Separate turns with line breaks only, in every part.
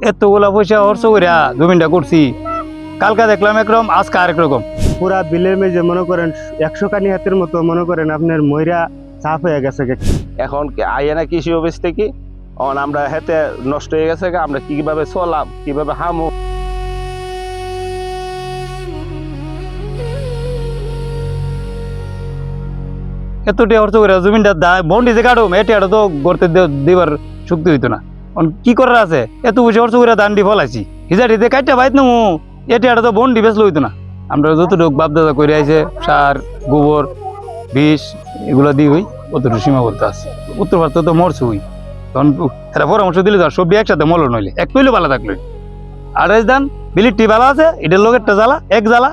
এতগুলা পয়সা খরচ করিয়া জমিনটা করছি, কালকা দেখলাম একরকম, আজকে আরেক রকম।
পুরা বিলের মেঝে মনে করেন 100 কানি হাতের মতো মনে করেন আপনার ময়রা সাফ হয়ে গেছে।
এখন আইয়া না কৃষি অফিস থেকে আমরা হেতে নষ্ট হয়ে গেছে, আমরা কিভাবে চলাম, কিভাবে হামু।
এতটা খরচ করিয়া জমিনটা বন্ডি যে কাটুম, এটা তো গড়তে দিবার শক্তি হইতো না। কি করার আছে, এত পয়সা খরচ করিয়া দান্ডি ফলাইছি, হিজাটিতে কাটটা বাইত নু, এটা তো বন্ডি বেচলে হইতো না। আমরা যতটুকু বাপদাদা করে আইছে, সার গোবর বিষ এগুলো দিয়ে হই, অতটুকু সীমাবদ্ধ আছে। উত্তর ভারত তো মরছে হই, তখন এরা পরামর্শ দিলে ধর সবজি একসাথে মল নইলে এক তৈলে ভালো থাকলো। আর ধান বিলিটি ভালো আছে, এটার লোকেরটা জ্বালা এক জ্বালা,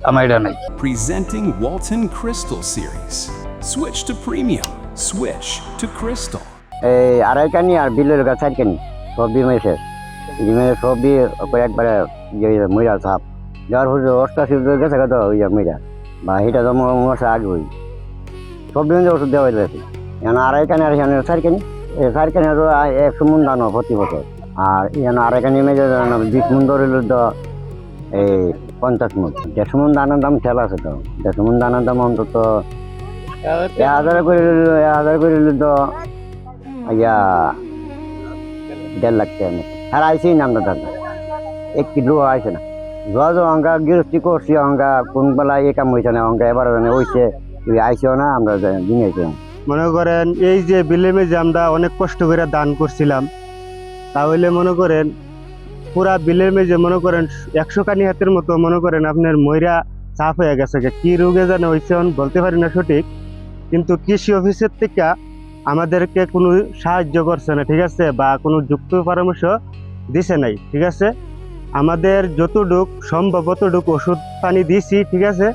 আমার এটা নাই।
Presenting Walton Crystal Series. Switch to premium. Switch to Crystal.
এই আড়াই কানি আর বিলের গাছ 4 কানি সবজি মেশে সবজি একবারে ময়রা সাপ যার হচ্ছে অষ্টাশি গেছে কত ওই ময়রা বা এটা তো মশা আগে হই সবজি ওষুধ দেওয়া হয়েছে। এখানে আড়াই কানি আর এখানে 4 কানি, এই 4 কানি আরো 100 মন ধান প্রতি বছর। আর এখানে আড়াই কানি মেজে 20 মন ধরে তো এই 50 মন। 150 মন ধানের দাম ঠেলা আছে, তো 150 মন ধানের দাম অন্তত 1000 করে তো ইয়া 1.5 লাখ টাকার মতো। আর আইসি না আমরা দাদা 1 কিলো আইসে না। যা অঙ্কা গৃহস্থী করছি, অঙ্কা কোন বেলায় এ কাম হয়েছে না, অঙ্কা এবার হয়েছে আইসেও না, আমরা দিন আইসে।
মনে করেন এই যে বিলে মেঝে আমরা অনেক কষ্ট করে দান করছিলাম, তাহলে মনে করেন পুরা বিলের মেঝে মনে করেন 100 কানি হাতের মতো মনে করেন আপনার ময়রা সাফ হয়ে গেছে। কি রোগে জানে হয়েছে বলতে পারি না সঠিক, কিন্তু কৃষি অফিসের থেকে আমাদেরকে কোনো সাহায্য করছে না, ঠিক আছে, বা কোনো যুক্ত পরামর্শ দিছে নাই, ঠিক আছে। আমাদের যতটুক সম্ভব ততটুক ওষুধ পানি দিছি, ঠিক আছে,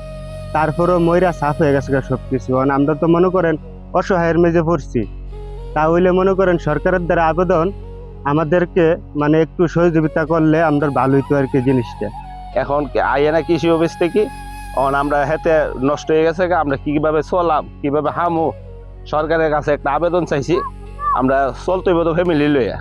তারপরেও ময়রা সাফ হয়ে গেছে সব কিছু। আমরা তো মনে করেন অসহায়ের মেঝে পড়ছি, তাহলে মনে করেন সরকারের দ্বারা আবেদন আমাদেরকে মানে একটু সহযোগিতা করলে আমরা ভালো হইতো আর কি জিনিসটা।
এখন আইয়া না কৃষি অফিস থেকে আমরা হেতে নষ্ট হয়ে গেছে, আমরা কিভাবে চলাম, কিভাবে হামু। সরকারের কাছে একটা আবেদন চাইছি, আমরা চলতে হইব তো ফ্যামিলি লইয়া।